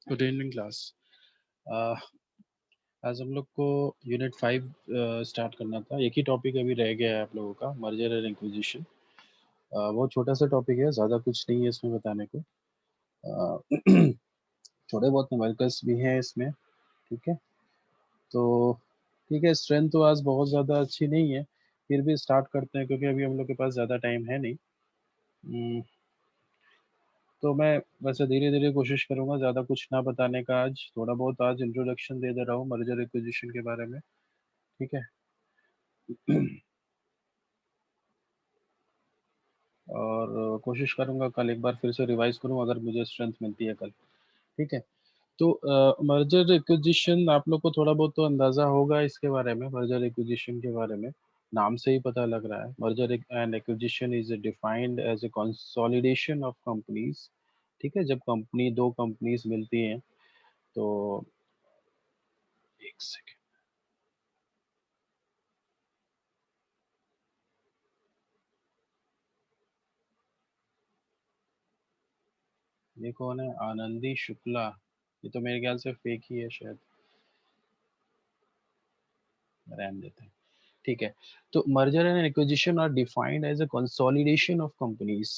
Good evening class. आज हम लोग को यूनिट 5 स्टार्ट करना था। एक ही टॉपिक अभी रह गया है आप लोगों का, मर्जर एंड एक्विजिशन। बहुत छोटा सा टॉपिक है, ज़्यादा कुछ नहीं है इसमें बताने को। अ, थोड़े बहुत न्यूमेरिकल्स भी हैं इसमें। ठीक है, तो ठीक है। स्ट्रेंथ तो आज बहुत ज़्यादा अच्छी नहीं है, फिर भी स्टार्ट करते हैं क्योंकि अभी हम लोग के पास ज़्यादा टाइम है नहीं। हम्म, तो मैं वैसे धीरे धीरे कोशिश करूंगा ज़्यादा कुछ ना बताने का। आज थोड़ा बहुत आज इंट्रोडक्शन दे दे रहा हूँ मर्जर एक्विजिशन के बारे में। ठीक है। और कोशिश करूंगा कल एक बार फिर से रिवाइज करूं अगर मुझे स्ट्रेंथ मिलती है कल। ठीक है। तो मर्जर एक्विजिशन आप लोग को थोड़ा बहुत तो अंदाजा होगा इसके बारे में। मर्जर एक्विजिशन के बारे में नाम से ही पता लग रहा है। Merger and acquisition is defined as a consolidation of companies. ठीक है, जब कंपनी दो कंपनीज मिलती हैं तो एक सेकेंड, ये कौन है? आनंदी शुक्ला। ये तो मेरे ख्याल से फेक ही है शायद, रहने देते हैं। ठीक है। तो merger and acquisition are defined as a consolidation of companies.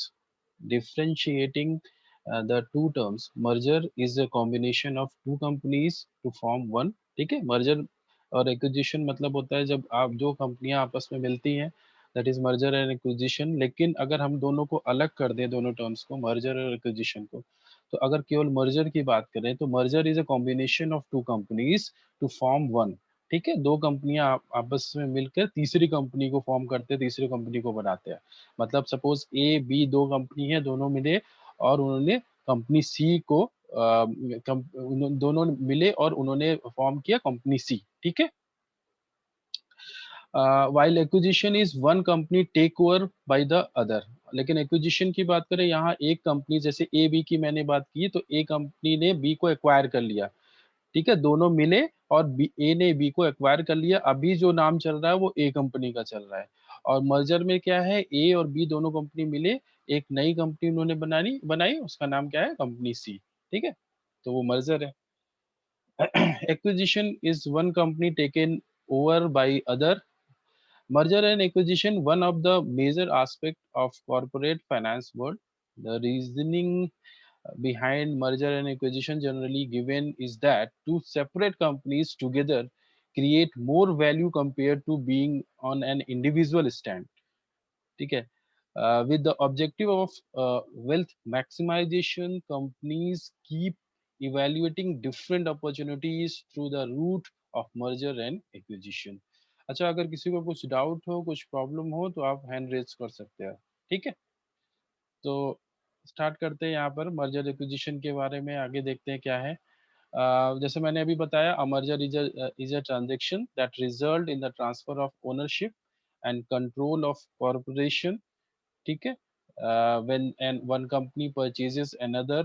Differentiating the two terms, merger is a combination of two companies to form one. ठीक है, मर्जर और एक्विजिशन मतलब होता है जब आप दो कंपनियां आपस में मिलती हैं, that is merger and acquisition. लेकिन अगर हम दोनों को अलग कर दें, दोनों टर्म्स को, मर्जर और एक्विजिशन को, तो अगर केवल मर्जर की बात करें तो merger is a combination of two companies to form one. ठीक है, दो कंपनियां आपस में मिलकर तीसरी कंपनी को फॉर्म करते हैं, तीसरी कंपनी को बनाते हैं। मतलब सपोज ए बी दो कंपनी है, दोनों मिले और उन्होंने कंपनी सी को दोनों मिले और उन्होंने फॉर्म किया कंपनी सी। ठीक है। While acquisition is one company take over by the other. लेकिन एक्विजिशन की बात करें, यहाँ एक कंपनी, जैसे ए बी की मैंने बात की, तो ए कंपनी ने बी को एक्वायर कर लिया। ठीक है, दोनों मिले और ए ने बी को एक्वायर कर लिया। अभी जो नाम चल रहा है वो ए कंपनी का चल रहा है। और मर्जर में क्या है, ए और बी दोनों कंपनी मिले, एक नई कंपनी उन्होंने बनानी बनाई, उसका नाम क्या है? Company C. ठीक है, तो वो मर्जर है। Acquisition is one company taken over by other. Merger and acquisition, one of the major aspects of corporate finance world. The reasoning behind merger and acquisition generally given is that two separate companies together create more value compared to being on an individual stand. ठीक है, with the objective of wealth maximization, companies keep evaluating different opportunities through the route of merger and acquisition. अच्छा, अगर किसी को कुछ doubt हो, कुछ problem हो तो आप हैंड रेज कर सकते हैं। ठीक है, तो स्टार्ट करते हैं यहाँ पर मर्जर एक्विजिशन के बारे में, आगे देखते हैं क्या है। जैसे मैंने अभी बताया, a merger is a transaction that result in the transfer of ownership and control of corporation. ठीक है, when and one company purchases another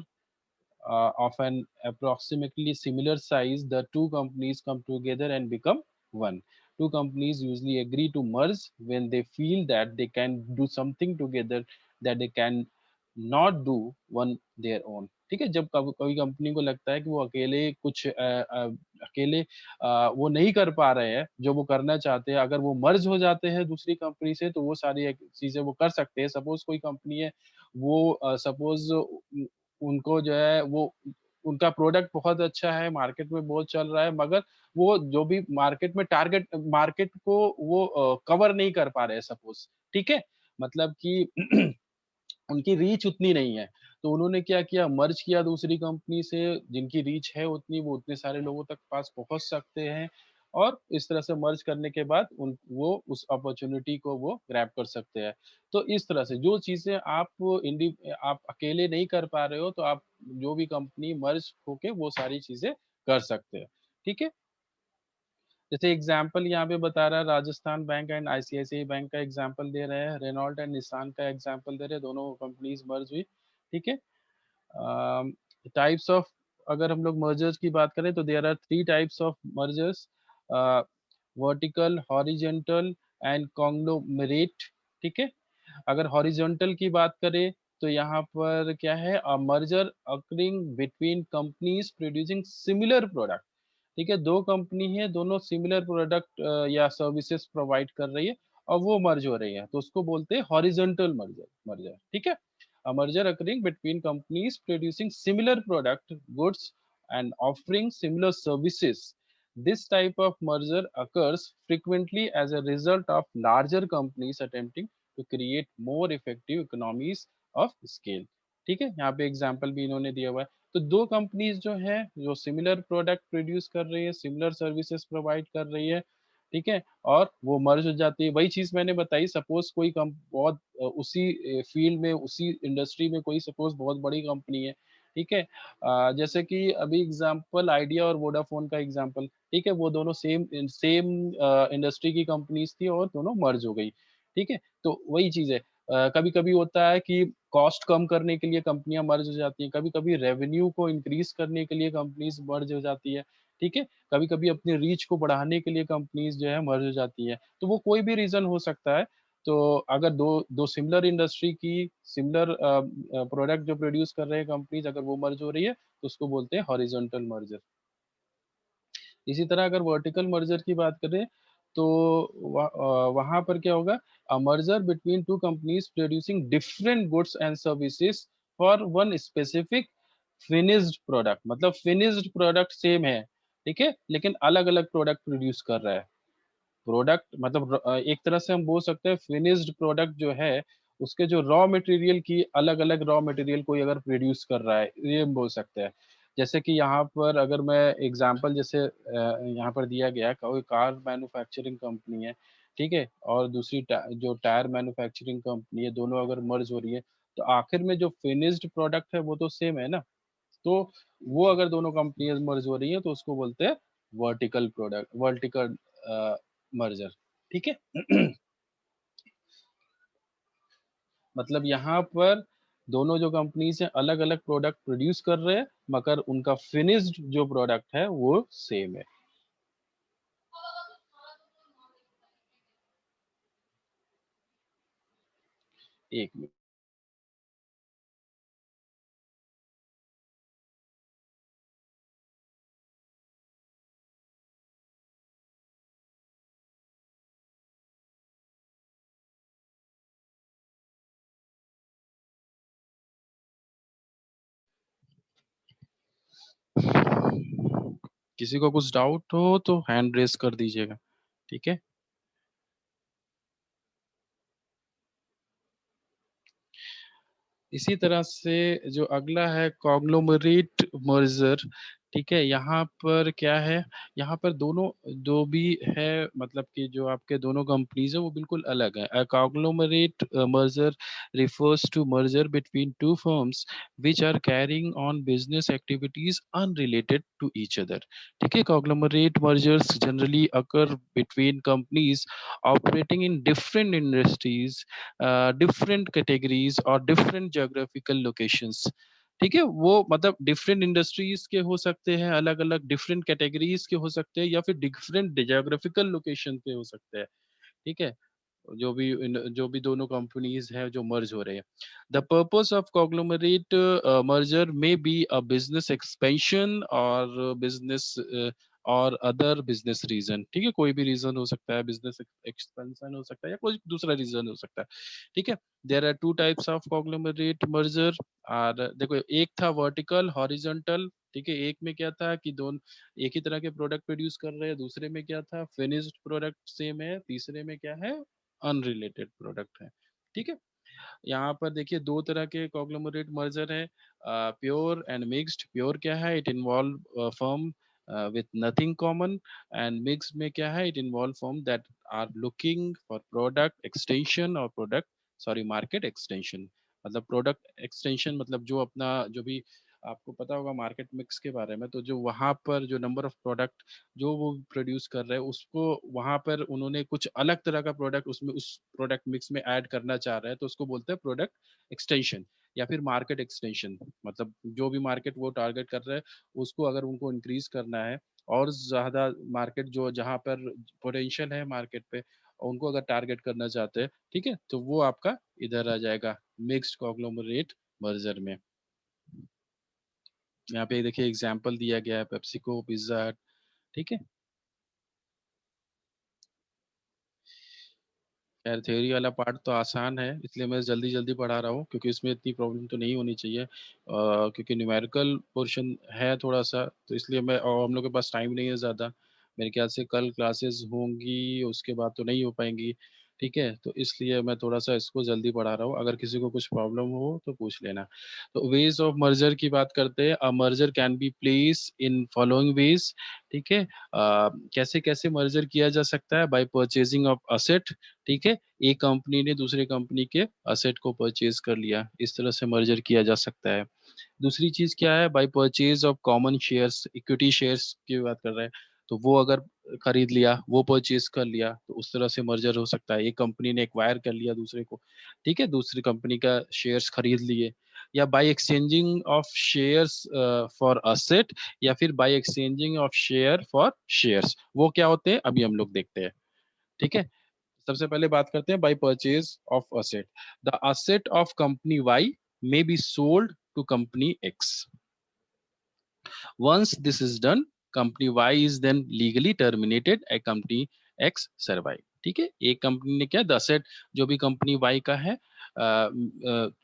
of an approximately similar size, the two companies come together and become one. Two companies usually agree to merge when they feel that they can do something together that they can not do one their own. ठीक है, जब कभी कोई company को लगता है कि वो अकेले कुछ अकेले वो नहीं कर पा रहे हैं जो वो करना चाहते हैं, अगर वो मर्ज हो जाते हैं दूसरी कंपनी से तो वो सारी चीजें वो कर सकते हैं। सपोज कोई कंपनी है, वो सपोज उनको जो है वो उनका प्रोडक्ट बहुत अच्छा है, मार्केट में बहुत चल रहा है, मगर वो जो भी मार्केट में टारगेट मार्केट को वो कवर नहीं कर पा रहे हैं सपोज। ठीक है, मतलब कि उनकी रीच उतनी नहीं है। तो उन्होंने क्या किया, मर्ज किया दूसरी कंपनी से, जिनकी रीच है उतनी, वो उतने सारे लोगों तक पास पहुँच सकते हैं और इस तरह से मर्ज करने के बाद उन वो उस अपॉर्च्युनिटी को वो ग्रैब कर सकते हैं। तो इस तरह से जो चीज़ें आप अकेले नहीं कर पा रहे हो, तो आप जो भी कंपनी मर्ज होके वो सारी चीज़ें कर सकते हैं। ठीक है? जैसे एग्जाम्पल यहाँ पे बता रहा है, Rajasthan bank and ICICI bank का एग्जाम्पल दे रहे हैं, रेनॉल्ट एंड निसान का एग्जाम्पल दे रहे हैं, दोनों कंपनीज मर्ज हुई। ठीक है। टाइप्स ऑफ, अगर हम लोग मर्जर्स की बात करें तो there are three types of mergers, vertical, horizontal and conglomerate. ठीक है, अगर हॉरिजॉन्टल की बात करें तो यहाँ पर क्या है, a merger occurring between companies producing similar product. ठीक है, दो कंपनी है, दोनों सिमिलर प्रोडक्ट या सर्विसेज प्रोवाइड कर रही है और वो मर्ज हो रही है, तो उसको बोलते हैं हॉरिजॉन्टल मर्जर। मर्जर ठीक है, a merger occurring between companies producing similar product goods and offering similar services. This type of merger occurs frequently as a result of larger companies attempting to create more effective economies of scale। ठीक है, यहाँ पे example भी इन्होंने दिया हुआ है। तो दो कंपनीज जो है, जो सिमिलर प्रोडक्ट प्रोड्यूस कर रही है, सिमिलर सर्विसेज प्रोवाइड कर रही है, ठीक है, और वो मर्ज हो जाती है। वही चीज मैंने बताई, सपोज कोई बहुत उसी फील्ड में, उसी इंडस्ट्री में कोई सपोज बहुत बड़ी कंपनी है, ठीक है, जैसे कि अभी एग्जांपल आइडिया और वोडाफोन का एग्जांपल, ठीक है, वो दोनों सेम सेम इंडस्ट्री की कंपनीज थी और दोनों मर्ज हो गई। ठीक है, तो वही चीज है, कभी कभी होता है कि कॉस्ट कम करने के लिए कंपनियां मर्ज हो जाती हैं, कभी कभी रेवेन्यू को इंक्रीज करने के लिए कंपनीज मर्ज हो जाती है। ठीक है, कभी कभी अपने रीच को बढ़ाने के लिए कंपनीज जो है मर्ज हो जाती है, तो वो कोई भी रीजन हो सकता है। तो अगर दो दो सिमिलर इंडस्ट्री की सिमिलर प्रोडक्ट जो प्रोड्यूस कर रहे हैं कंपनीज, अगर वो मर्ज हो रही है तो उसको बोलते हैं हॉरिजॉन्टल मर्जर। इसी तरह अगर वर्टिकल मर्जर की बात करें तो वहां पर क्या होगा, a merger between two companies producing different goods and services for one specific finished product. मतलब फिनिश्ड प्रोडक्ट सेम है, ठीक है, लेकिन अलग अलग प्रोडक्ट प्रोड्यूस कर रहा है। प्रोडक्ट मतलब एक तरह से हम बोल सकते हैं फिनिश्ड प्रोडक्ट जो है, उसके जो रॉ मटेरियल की अलग अलग रॉ मटेरियल कोई अगर प्रोड्यूस कर रहा है, ये हम बोल सकते हैं। जैसे कि यहाँ पर अगर मैं एग्जांपल जैसे यहाँ पर दिया गया है, कोई कार मैन्युफैक्चरिंग कंपनी है, ठीक है, और दूसरी जो टायर मैन्युफैक्चरिंग कंपनी है, दोनों अगर मर्ज हो रही है, तो आखिर में जो फिनिश्ड प्रोडक्ट है वो तो सेम है ना। तो वो अगर दोनों कंपनियां मर्ज हो रही है तो उसको बोलते हैं वर्टिकल प्रोडक्ट, वर्टिकल मर्जर। ठीक है। मतलब यहाँ पर दोनों जो कंपनीज हैं अलग अलग प्रोडक्ट प्रोड्यूस कर रहे हैं, मगर उनका फिनिश्ड जो प्रोडक्ट है वो सेम है। एक मिनट। किसी को कुछ डाउट हो तो हैंड रेस कर दीजिएगा, ठीक है। इसी तरह से जो अगला है कॉन्ग्लोमरेट मर्जर, ठीक है, यहाँ पर क्या है, यहाँ पर दोनों जो भी है, मतलब कि जो आपके दोनों कंपनीज है वो बिल्कुल अलग है। Conglomerate merger refers to merger between two firms which are carrying on business activities unrelated to each other। ठीक है, conglomerate mergers generally occur between companies operating in different industries, different categories और different geographical locations. ठीक है, वो मतलब different industries के हो सकते हैं, अलग अलग डिफरेंट कैटेगरीज के हो सकते हैं, या फिर डिफरेंट ज्योग्राफिकल लोकेशन के हो सकते हैं। ठीक है, जो भी दोनों कंपनीज हैं जो मर्ज हो रहे हैं। The purpose of conglomerate merger may be a business expansion और बिजनेस और अदर बिजनेस रीजन। ठीक है, कोई भी रीजन हो सकता है, बिजनेस एक्सपेंशन हो सकता है या कोई दूसरा रीजन हो सकता है। ठीक है, there are two types of conglomerate merger. और देखो, एक था वर्टिकल हॉरिजॉन्टल। ठीक है, एक में क्या था कि दोनों एक ही तरह के प्रोडक्ट प्रोड्यूस कर रहे हैं, दूसरे में क्या था फिनिश्ड प्रोडक्ट सेम है, तीसरे में क्या है अनरिलेटेड प्रोडक्ट है। ठीक है, यहाँ पर देखिए दो तरह के कॉन्ग्लोमरेट मर्जर है, प्योर एंड मिक्स्ड। प्योर क्या है, it involve firm with nothing common, and mixed में क्या है, it involve firm that are looking for product extension और प्रोडक्ट सॉरी मार्केट एक्सटेंशन। मतलब प्रोडक्ट एक्सटेंशन मतलब जो अपना जो भी आपको पता होगा मार्केट मिक्स के बारे में, तो जो वहाँ पर जो नंबर ऑफ प्रोडक्ट जो वो प्रोड्यूस कर रहे हैं उसको वहां पर उन्होंने कुछ अलग तरह का प्रोडक्ट उसमें उस प्रोडक्ट मिक्स में ऐड करना चाह रहे हैं, तो उसको बोलते हैं प्रोडक्ट एक्सटेंशन या फिर मार्केट एक्सटेंशन। मतलब जो भी मार्केट वो टारगेट कर रहे हैं उसको अगर उनको इंक्रीज करना है और ज्यादा मार्केट जो जहाँ पर पोटेंशियल है मार्केट पे उनको अगर टारगेट करना चाहते हैं, ठीक है, तो वो आपका इधर आ जाएगा मिक्स्ड कॉन्ग्लोमरेट मर्जर में। यहाँ पे देखिए एग्जांपल दिया गया है पेप्सिको, पिज्जा हट, ठीक है। खैर थ्योरी वाला पार्ट तो आसान है, इसलिए मैं जल्दी जल्दी पढ़ा रहा हूँ क्योंकि इसमें इतनी प्रॉब्लम तो नहीं होनी चाहिए, क्योंकि न्यूमेरिकल पोर्शन है थोड़ा सा, तो इसलिए मैं, और हम लोग के पास टाइम नहीं है ज़्यादा। मेरे ख्याल से कल क्लासेस होंगी, उसके बाद तो नहीं हो पाएंगी, ठीक है, तो इसलिए मैं थोड़ा सा इसको जल्दी पढ़ा रहा हूँ। अगर किसी को कुछ प्रॉब्लम हो तो पूछ लेना। तो वेज ऑफ मर्जर की बात करते हैं। A merger can be place in following veg, ठीक है। कैसे कैसे मर्जर किया जा सकता है? बाय परचेजिंग ऑफ असेट, ठीक है, एक कंपनी ने दूसरे कंपनी के असेट को परचेज कर लिया, इस तरह से मर्जर किया जा सकता है। दूसरी चीज क्या है? Bye purchase of common shares, equity shares की बात कर रहे हैं, तो वो अगर खरीद लिया, वो परचेज कर लिया, तो उस तरह से मर्जर हो सकता है। एक कंपनी ने एक्वायर कर लिया दूसरे को, ठीक है, दूसरी कंपनी का शेयर्स खरीद लिए। या by exchanging of shares for asset, या फिर by exchanging of share for shares, वो क्या होते हैं अभी हम लोग देखते हैं, ठीक है। सबसे पहले बात करते हैं by purchase of asset. The asset of company Y may be sold to company X. Once this is done, company Y is then legally terminated and company X survive. ठीक है, एक कंपनी ने क्या, द असेट जो भी company Y का है,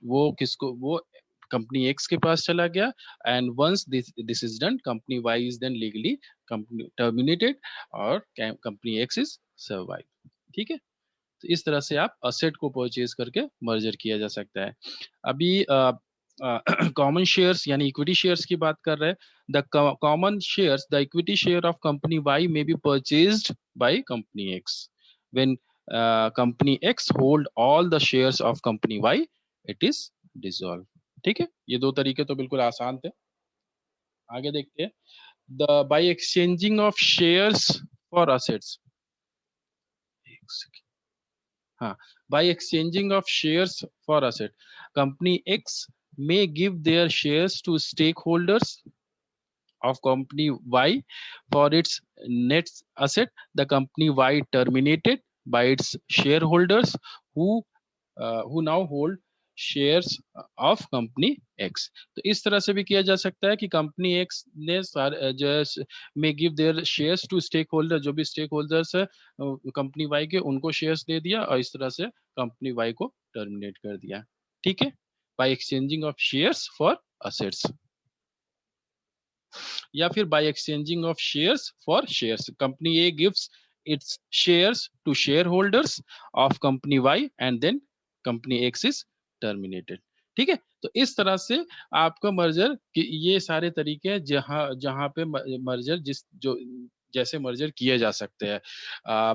वो किसको, वो कंपनी X के पास चला गया, and once this is done, company Y is then legally company terminated और कंपनी X इज सर्वाइव, ठीक है। तो इस तरह से आप असेट को परचेज करके मर्जर किया जा सकता है। अभी कॉमन शेयर्स यानी इक्विटी शेयर्स की बात कर रहे हैं। The common shares, the equity share of company Y may be purchased by company X when company X hold all the shares of company Y, it is dissolve, ठीक है। ये दो तरीके तो बिल्कुल आसान थे। आगे देखते हैं। The by exchanging of shares for assets, हाँ, by exchanging of shares for asset, company X may give their shares to stakeholders of company Y for its net asset. The company Y terminated by its shareholders who who now hold shares of company x. तो इस तरह से भी किया जा सकता है कि कंपनी एक्स ने सारे में give their shares to stake holder, जो भी स्टेक होल्डर्स है कंपनी वाई के, उनको शेयर्स दे दिया और इस तरह से कंपनी वाई को टर्मिनेट कर दिया, ठीक है, by exchanging of shares for assets. या फिर by exchanging of shares for shares, company A gives its shares to share holders of company Y and then company X is terminated, ठीक है। तो इस तरह से आपका मर्जर, ये सारे तरीके हैं जहां जहां पे मर्जर जिस जो जैसे मर्जर किए जा सकते हैं। आ,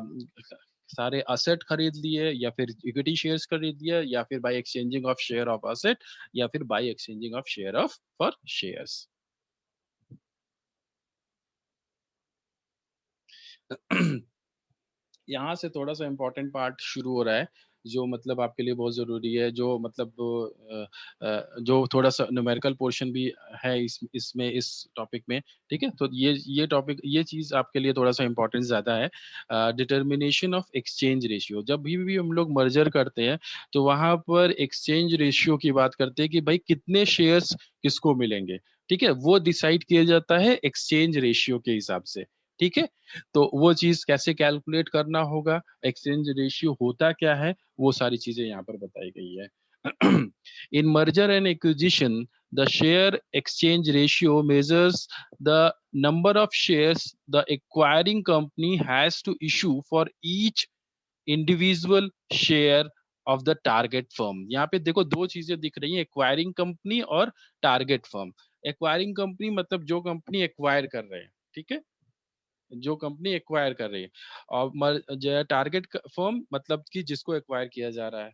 सारे असेट खरीद लिए, या फिर इक्विटी शेयर्स खरीद लिए, या फिर by exchanging of share of asset, या फिर by exchanging of share of for shares. यहाँ से थोड़ा सा इम्पोर्टेंट पार्ट शुरू हो रहा है, जो मतलब आपके लिए बहुत ज़रूरी है, जो मतलब जो थोड़ा सा न्यूमेरिकल पोर्शन भी है इसमें इस टॉपिक में, ठीक है। तो ये टॉपिक, ये चीज़ आपके लिए थोड़ा सा इम्पोर्टेंस ज़्यादा है। डिटर्मिनेशन ऑफ एक्सचेंज रेशियो, जब भी हम लोग मर्जर करते हैं, तो वहाँ पर एक्सचेंज रेशियो की बात करते हैं कि भाई कितने शेयर्स किसको मिलेंगे, ठीक है, वो डिसाइड किया जाता है एक्सचेंज रेशियो के हिसाब से, ठीक है। तो वो चीज कैसे कैलकुलेट करना होगा, एक्सचेंज रेशियो होता क्या है, वो सारी चीजें यहाँ पर बताई गई है। In merger and acquisition, the share exchange ratio measures the number of shares the acquiring company has to issue for each individual share of the target firm। यहाँ पे देखो दो चीजें दिख रही हैं, एक्वायरिंग कंपनी और टारगेट फर्म। एक्वायरिंग कंपनी मतलब जो कंपनी एक्वायर कर रहे हैं, ठीक है, जो कंपनी एक्वायर कर रही है। और जो टारगेट फर्म मतलब कि जिसको एक्वायर किया जा रहा है,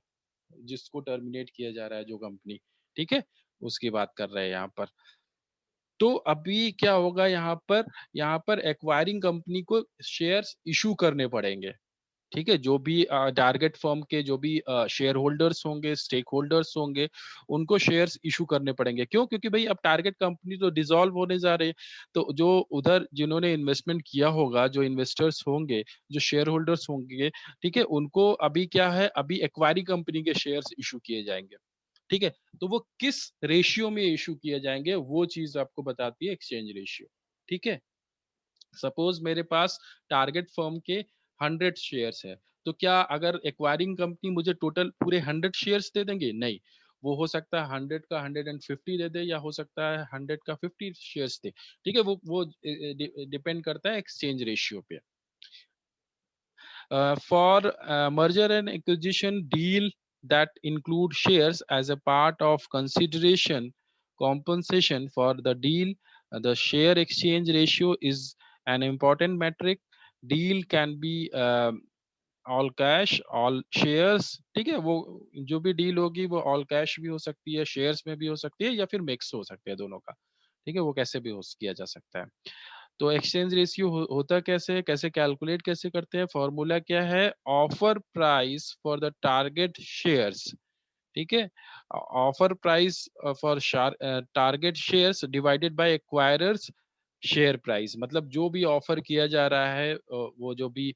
जिसको टर्मिनेट किया जा रहा है जो कंपनी, ठीक है, उसकी बात कर रहे हैं यहाँ पर। तो अभी क्या होगा यहाँ पर, यहाँ पर एक्वायरिंग कंपनी को शेयर्स इशू करने पड़ेंगे, ठीक है, जो भी टारगेट फर्म के जो भी शेयर होल्डर्स होंगे, स्टेक होल्डर्स होंगे, उनको शेयर्स इशू करने पड़ेंगे। क्यों? क्योंकि भाई अब टारगेट कंपनी तो डिसॉल्व होने जा रही है। तो जो उधर जिन्होंने इन्वेस्टमेंट किया होगा, जो इन्वेस्टर्स होंगे, जो शेयर होल्डर्स होंगे, ठीक है, उनको अभी क्या है, अभी एक्वायरी कंपनी के शेयर्स इशू किए जाएंगे। ठीक है, तो वो किस रेशियो में इशू किए जाएंगे, वो चीज आपको बताती है एक्सचेंज रेशियो। ठीक है, सपोज मेरे पास टारगेट फर्म के 100 शेयर्स है, तो क्या अगर एक्वायरिंग कंपनी मुझे टोटल पूरे 100 शेयर्स दे देंगे? नहीं, वो हो सकता है 100 का 150 दे दे, या हो सकता है 100 का 50 शेयर्स दे। ठीक है, वो डिपेंड करता है एक्सचेंज रेशियो पे। For merger and acquisition deal that include shares as a part of consideration compensation for the deal, the share exchange ratio is an important metric. Deal can be all cash, all shares. ठीक है, वो जो भी deal होगी वो all cash भी हो सकती है, शेयर्स में भी हो सकती है, या फिर मिक्स हो सकते हैं दोनों का। ठीक है, वो कैसे भी हो किया जा सकता है। तो एक्सचेंज रेशियो होता कैसे है, कैसे कैलकुलेट कैसे करते हैं, फॉर्मूला क्या है, offer price for the target shares. ठीक है, offer price for target shares divided by acquirers share price. मतलब जो भी ऑफर किया जा रहा है, वो जो भी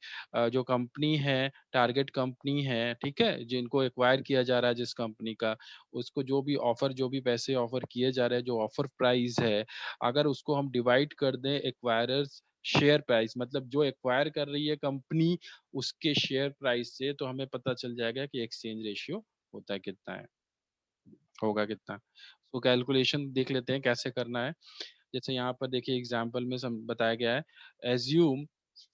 जो कंपनी है, टारगेट कंपनी है, ठीक है, जिनको एक्वायर किया जा रहा है जिस कंपनी का, उसको जो भी ऑफर, जो भी पैसे ऑफर किए जा रहे हैं, जो ऑफर प्राइस है, अगर उसको हम डिवाइड कर दें एक्वायरर्स शेयर प्राइस, मतलब जो एक्वायर कर रही है कंपनी उसके शेयर प्राइस से, तो हमें पता चल जाएगा कि एक्सचेंज रेशियो होता है कितना है, होगा कितना। तो कैलकुलेशन देख लेते हैं कैसे करना है। जैसे यहाँ पर देखिए एग्जाम्पल में बताया गया है, assume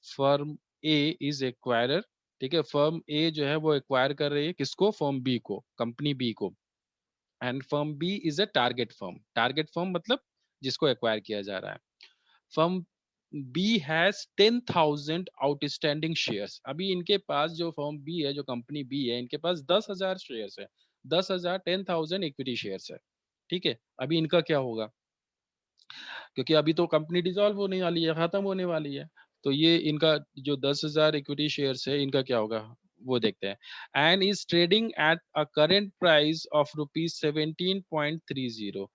firm A is acquirer. ठीक है, फर्म ए जो है वो एक्वायर कर रही है किसको, फर्म बी को, कंपनी बी को। And firm B is a target firm. Target firm मतलब जिसको एक्वायर किया जा रहा है। Firm B has 10,000 outstanding shares. अभी इनके पास जो फर्म बी है, जो कंपनी बी है, इनके पास 10,000 शेयर्स है। 10,000, 10,000 इक्विटी शेयर्स है। ठीक है, अभी इनका क्या होगा, क्योंकि अभी तो कंपनी डिसॉल्व होने वाली है, खत्म होने वाली है। तो ये इनका जो 10,000 इक्विटी शेयर्स है, इनका क्या होगा, वो देखते हैं। And is trading at a current price of ₹17.30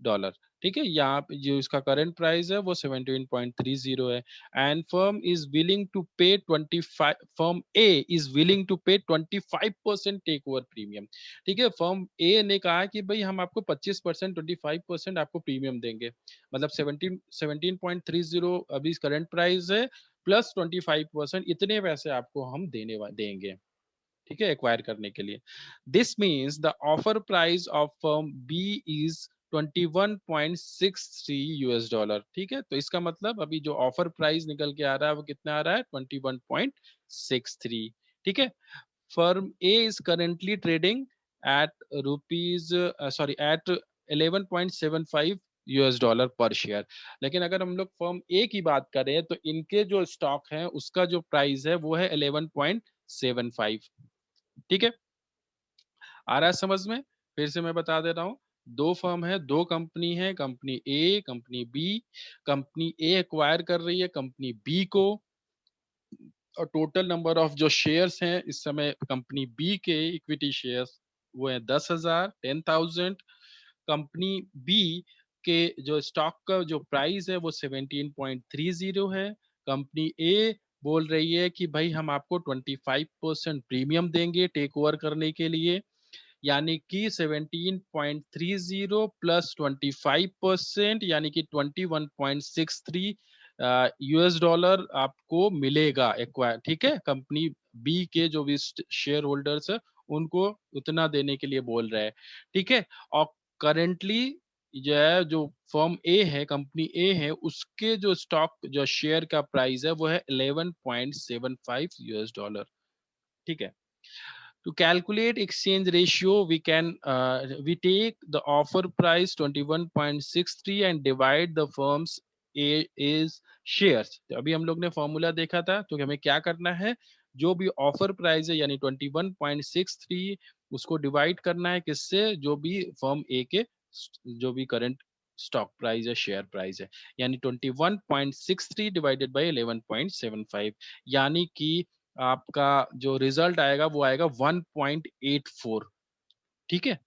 dollar. ठीक है, यहाँ पे जो इसका करंट प्राइस है वो 17.30 है। And firm A is willing to pay 25% take over premium. ठीक है, फर्म ए ने कहा कि भाई हम आपको 25%, 25% आपको प्रीमियम देंगे। मतलब 17.30 अभी करंट प्राइस है, प्लस 25%, इतने पैसे आपको हम देंगे। ठीक है, एक्वायर करने के लिए। This means the offer price of firm B is 21.63 dollar. ठीक है, तो इसका मतलब अभी जो ऑफर प्राइस निकल के आ रहा है वो कितना आ रहा है, 21.63। ठीक है, firm A is currently trading at rupees sorry at 11.75 dollar per share. लेकिन अगर हम लोग फर्म ए की बात करें, तो इनके जो स्टॉक है उसका जो प्राइस है वो है 11.75। ठीक है, आ रहा है समझ में? फिर से मैं बता दे रहा हूँ, दो फर्म है, दो कंपनी है, कंपनी ए, कंपनी बी। कंपनी ए एक्वायर कर रही है कंपनी बी को, और टोटल नंबर ऑफ जो शेयर्स हैं इस समय कंपनी बी के इक्विटी शेयर्स वो है 10,000, 10,000। कंपनी बी के जो स्टॉक का जो प्राइस है वो 17.30 है। कंपनी ए बोल रही है कि भाई हम आपको 25% प्रीमियम देंगे टेक ओवर करने के लिए, यानी कि 17.30 प्लस 25%, यानी कि 21.63 यूएस डॉलर आपको मिलेगा एक्वायर। ठीक है, कंपनी बी के जो भी शेयर होल्डर्स है उनको उतना देने के लिए बोल रहे हैं। ठीक है, और करेंटली जो है, जो फर्म ए है, कंपनी ए है, उसके जो स्टॉक जो शेयर का प्राइस है वो है 11.75 यूएस डॉलर। ठीक है, to calculate exchange ratio, we take the offer price 21.63 and divide the firm's A is shares। तो अभी हम लोग ने फॉर्मूला देखा था, तो हमें क्या करना है, जो भी ऑफर प्राइस है यानी 21.63, उसको डिवाइड करना है किससे, जो भी फर्म ए के जो भी करंट स्टॉक प्राइस है, शेयर प्राइस है, यानी 21.63 डिवाइडेड बाय 11.75, यानी कि आपका जो रिजल्ट आएगा वो आएगा 1.84, ठीक है।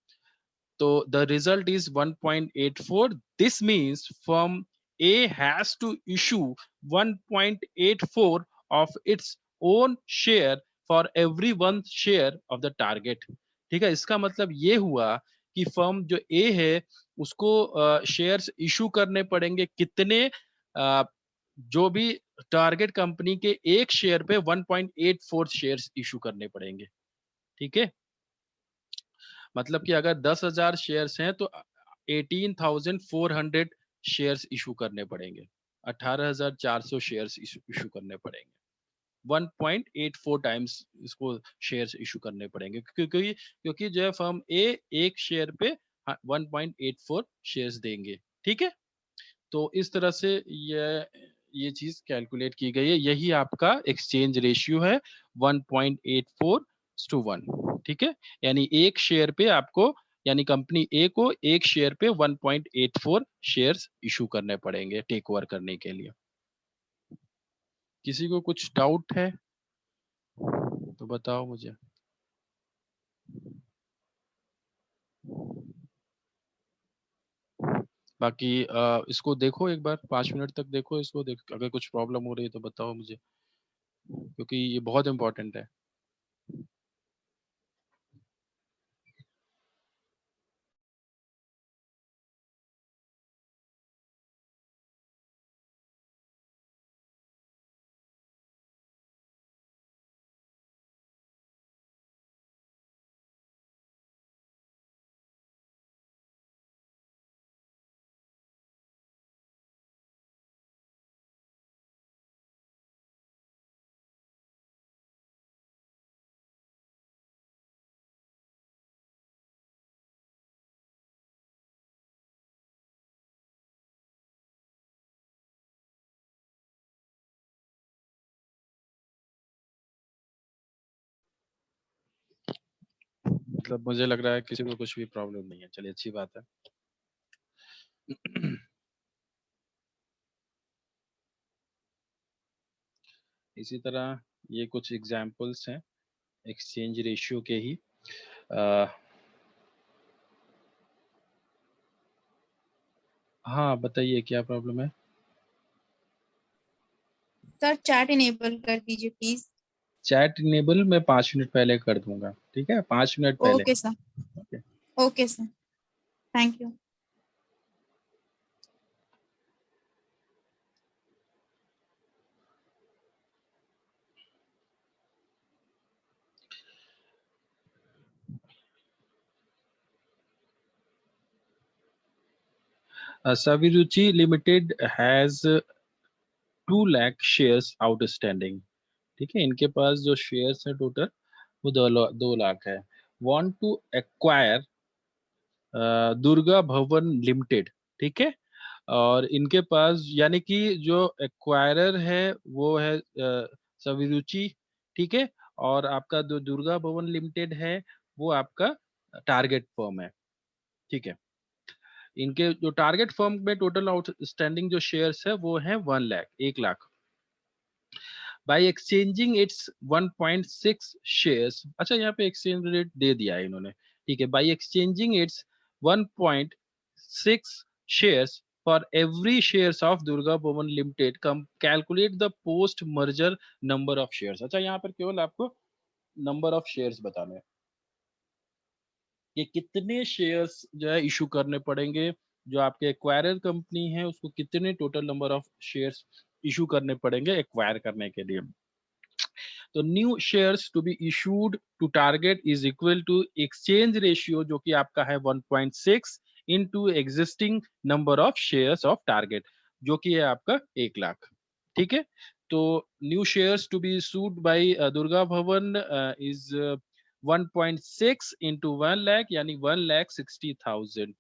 So the result is 1.84. This means firm A has to issue 1.84 of its own share for every one share of the target. ठीक है, इसका मतलब ये हुआ कि फर्म जो ए है उसको शेयर्स इशू करने पड़ेंगे कितने, अ, जो भी टारगेट कंपनी के एक शेयर पे 1.84 शेयर्स इशू करने पड़ेंगे, ठीक है। मतलब कि अगर 10,000 शेयर्स हैं तो 18,400 शेयर्स इशू करने पड़ेंगे, 18,400 शेयर्स इशू करने पड़ेंगे, 1.84 टाइम्स इसको शेयर्स इशू करने पड़ेंगे, क्योंकि क्योंकि जो है फर्म ए एक शेयर पे 1.84 शेयर्स देंगे, ठीक है। तो इस तरह से ये चीज कैलकुलेट की गई है, यही आपका एक्सचेंज रेशियो है 1.84:1, ठीक है। यानी एक शेयर पे आपको, यानी कंपनी ए को एक शेयर पे 1.84 शेयर्स इशू करने पड़ेंगे टेक ओवर करने के लिए। किसी को कुछ डाउट है तो बताओ मुझे। बाकी इसको देखो एक बार, 5 मिनट तक देखो इसको, अगर कुछ प्रॉब्लम हो रही है तो बताओ मुझे, क्योंकि ये बहुत इंपॉर्टेंट है। मतलब मुझे लग रहा है किसी को कुछ भी प्रॉब्लम नहीं है, चलिए अच्छी बात है। इसी तरह ये कुछ एग्जाम्पल्स हैं एक्सचेंज रेशियो के ही। आ, हाँ बताइए क्या प्रॉब्लम है। सर चैट इनेबल कर दीजिए प्लीज। चैट इनेबल मैं 5 मिनट पहले कर दूंगा, ठीक है, 5 मिनट पहले। Okay sir. Okay. Okay sir, thank you. Saviruchi Limited has 2 lakh shares outstanding, ठीक है, इनके पास जो शेयर्स है टोटल वो 2 लाख है। Want to acquire Durga Bhavan limited, ठीक है। और इनके पास यानी कि जो एक्वायरर है वो है सविरुचि, ठीक है। और आपका जो दुर्गा भवन लिमिटेड है वो आपका टारगेट फर्म है, ठीक है। इनके जो टारगेट फर्म में टोटल आउटस्टैंडिंग जो शेयर्स है वो है 1 lakh, 1 lakh. By exchanging its 1.6 shares, अच्छा यहाँ पे एक्सचेंज रेट दे दिया है इन्होंने, ठीक है। By exchanging its 1.6 shares for every shares of Durga Bhavan limited, कम calculate the post merger number of shares. अच्छा यहाँ पर केवल आपको नंबर ऑफ शेयर्स बताने हैं कि कितने शेयर्स जो है इशू करने पड़ेंगे, जो आपके एक्वायरर कंपनी है उसको कितने total number of shares issue करने पड़ेंगे एक्वायर करने के लिए। तो new shares to be issued to target is equal to exchange ratio जो कि आपका है 1.6 into existing number of shares of target जो कि है आपका 1 लाख, ठीक है। तो new shares to be issued by Durga Bhavan is 1.6 into 1 lakh यानी 1,60,000,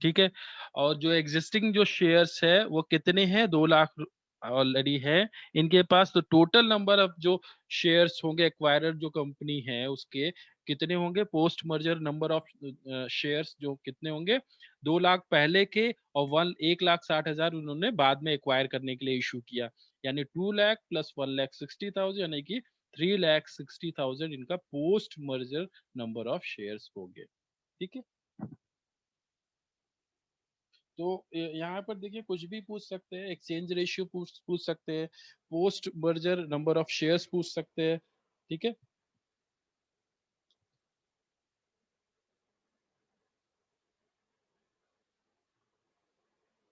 ठीक है। और जो एग्जिस्टिंग जो शेयर्स है वो कितने हैं, 2 लाख ऑलरेडी है इनके पास। तो टोटल नंबर ऑफ जो शेयर्स होंगे एक्वायरर जो कंपनी है उसके कितने होंगे, post merger number of shares जो कितने होंगे, 2 लाख पहले के और 1,60,000 उन्होंने बाद में एक्वायर करने के लिए इशू किया, यानी 2 लाख प्लस 1,60,000 यानी कि 3,60,000 इनका post merger number of shares हो गए। ठीक है, तो यहाँ पर देखिए कुछ भी पूछ सकते हैं, एक्सचेंज रेशियो पूछ पूछ सकते हैं, post merger number of shares पूछ सकते हैं। ठीक है,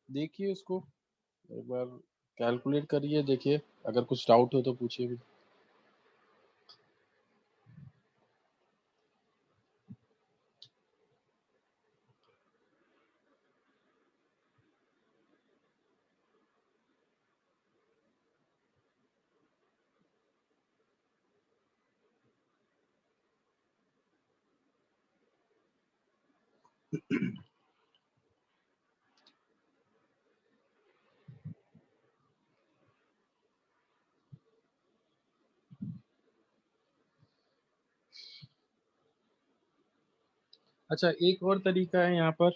देखिए उसको एक बार कैलकुलेट करिए, देखिए अगर कुछ डाउट हो तो पूछिए भी। अच्छा, एक और तरीका है यहाँ पर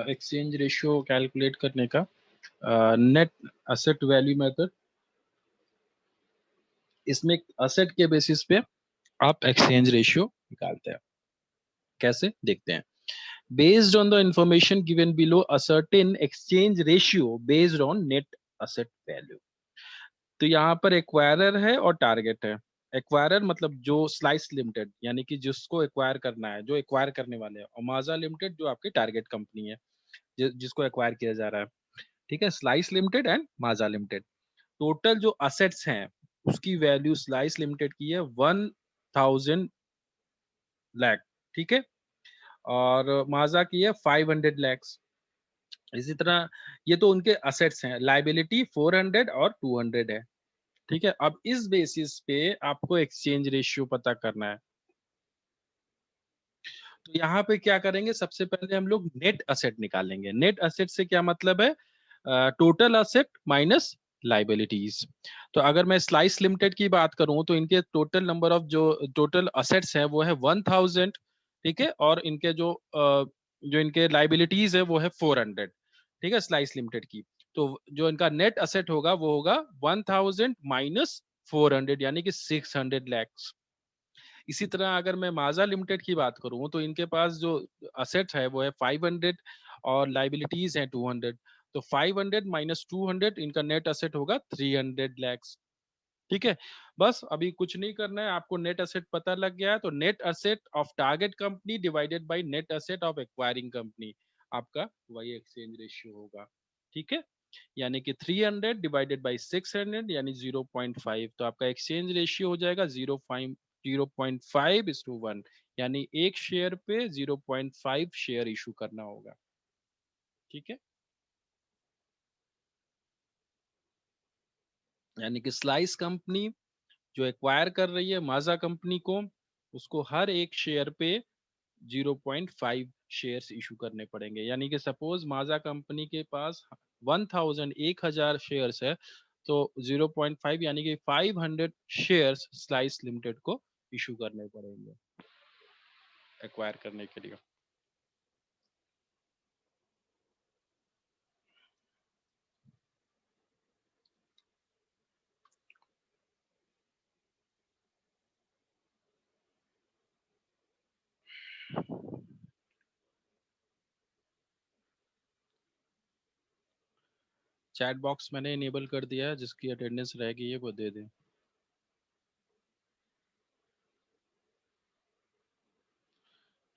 एक्सचेंज रेशियो कैलकुलेट करने का, नेट असेट वैल्यू मेथड। इसमें असेट के बेसिस पे आप एक्सचेंज रेशियो निकालते हैं। कैसे, देखते हैं। Based on the information given below, a certain exchange ratio based on net asset value. तो यहाँ पर एक्वायरर है और टारगेट है। एक्वायरर मतलब जो स्लाइस लिमिटेड, यानी कि जिसको एक्वायर करना है, जो एक्वायर करने वाले हैं, और माजा लिमिटेड जो आपकी टारगेट कंपनी है, जिसको एक्वायर किया जा रहा है। ठीक है, slice limited and Maaza limited. Total जो असेट्स हैं उसकी वैल्यू स्लाइस लिमिटेड की है 1,000,000,000। ठीक है, और माजा की है 500,00,000। इसी तरह ये तो उनके असेट्स हैं, लाइबिलिटी 400 और 200 है। ठीक है, अब इस बेसिस पे आपको एक्सचेंज रेशियो पता करना है। तो यहाँ पे क्या करेंगे, सबसे पहले हम लोग नेट असेट निकालेंगे। नेट असेट से क्या मतलब है, टोटल असेट माइनस लाइबिलिटीज। तो अगर मैं स्लाइस लिमिटेड की बात करूं तो इनके टोटल नंबर ऑफ जो टोटल असेट्स है वो है 1,000। ठीक है, और इनके जो इनके लाइबिलिटीज है वो है 400। ठीक है, स्लाइस लिमिटेड की। तो जो इनका नेट असेट होगा वो होगा 1,000 माइनस 400, यानी कि 600,00,000। इसी तरह अगर मैं माजा लिमिटेड की बात करूं तो इनके पास जो असेट्स है वो है 500 और लाइबिलिटीज है 200। तो 500 माइनस 200 इनका नेट असेट होगा 300,00,000। ठीक है, बस अभी कुछ नहीं करना है, आपको नेट असेट पता लग गया है, तो net asset of target company divided by net asset of acquiring company, आपका वही एक्सचेंज रेशियो होगा। ठीक है, यानी कि 300 डिवाइडेड बाय 600 यानी 0.5, तो आपका एक्सचेंज रेशियो हो जाएगा 0.5:1, यानी एक शेयर पे 0.5 शेयर इशू करना होगा। ठीक है, यानी कि स्लाइस कंपनी जो एक्वायर कर रही है माजा कंपनी को, उसको हर एक शेयर पे 0.5 शेयर्स इशू करने पड़ेंगे। यानी कि सपोज माजा कंपनी के पास 1,000 शेयर्स है, तो 0.5 यानी कि 500 शेयर्स स्लाइस लिमिटेड को इशू करने पड़ेंगे एक्वायर करने के लिए। चैट बॉक्स मैंने इनेबल कर दिया है, जिसकी अटेंडेंस रह गई है वो दे दें।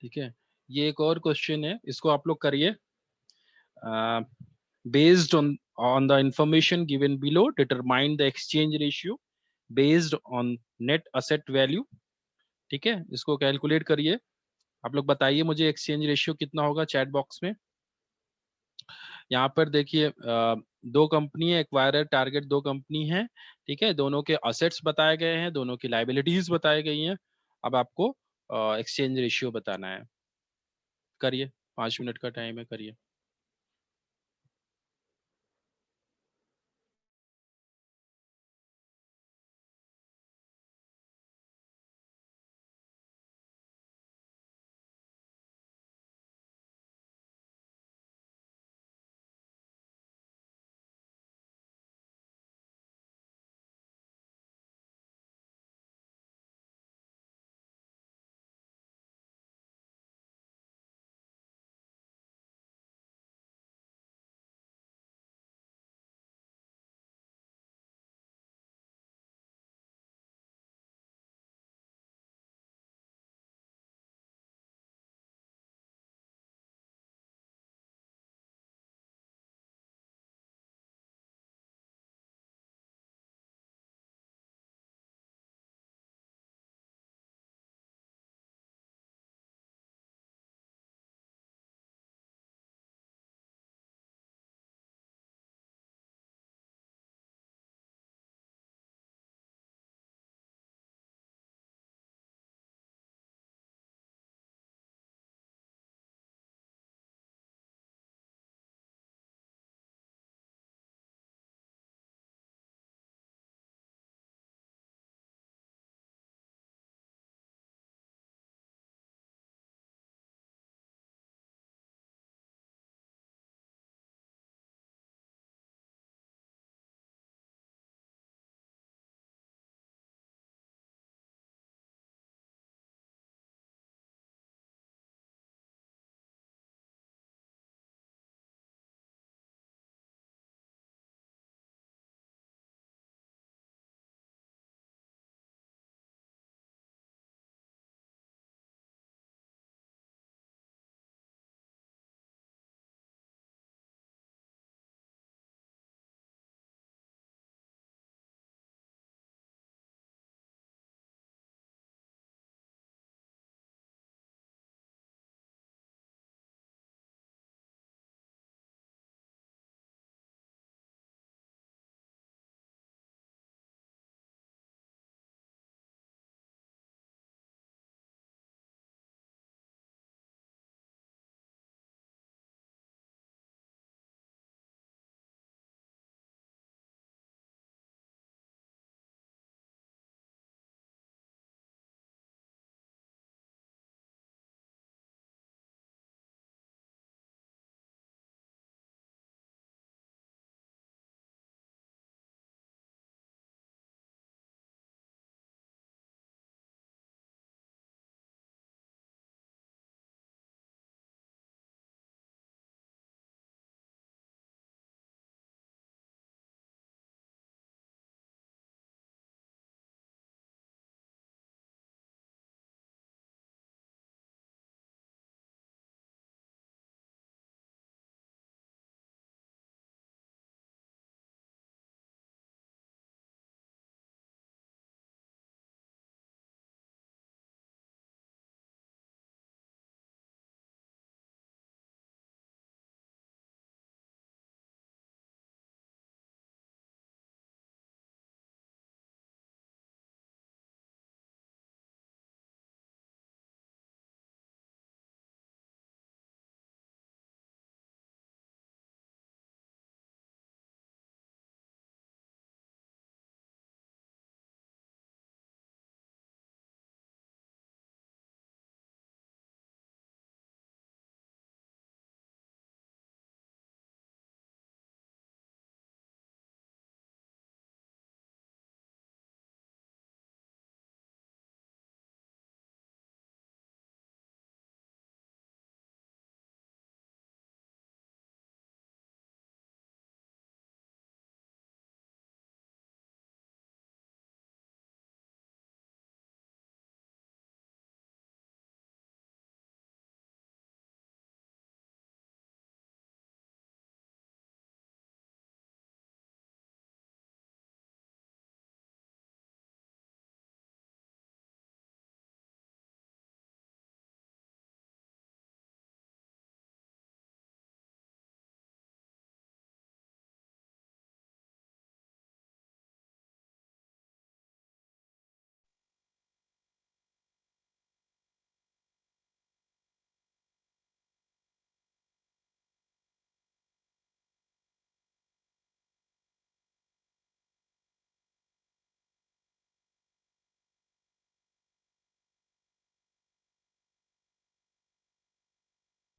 ठीक है, ये एक और क्वेश्चन है, इसको आप लोग करिए। Based on the information given below, determine the exchange ratio based on net asset value। ठीक है, इसको कैलकुलेट करिए। आप लोग बताइए मुझे एक्सचेंज रेशियो कितना होगा चैट बॉक्स में। यहाँ पर देखिए दो कंपनी है, एक्वायरर टारगेट दो कंपनी है। ठीक है, दोनों के असेट्स बताए गए हैं, दोनों की लाइबिलिटीज बताई गई हैं। अब आपको एक्सचेंज रेशियो बताना है। करिए, 5 मिनट का टाइम है, करिए।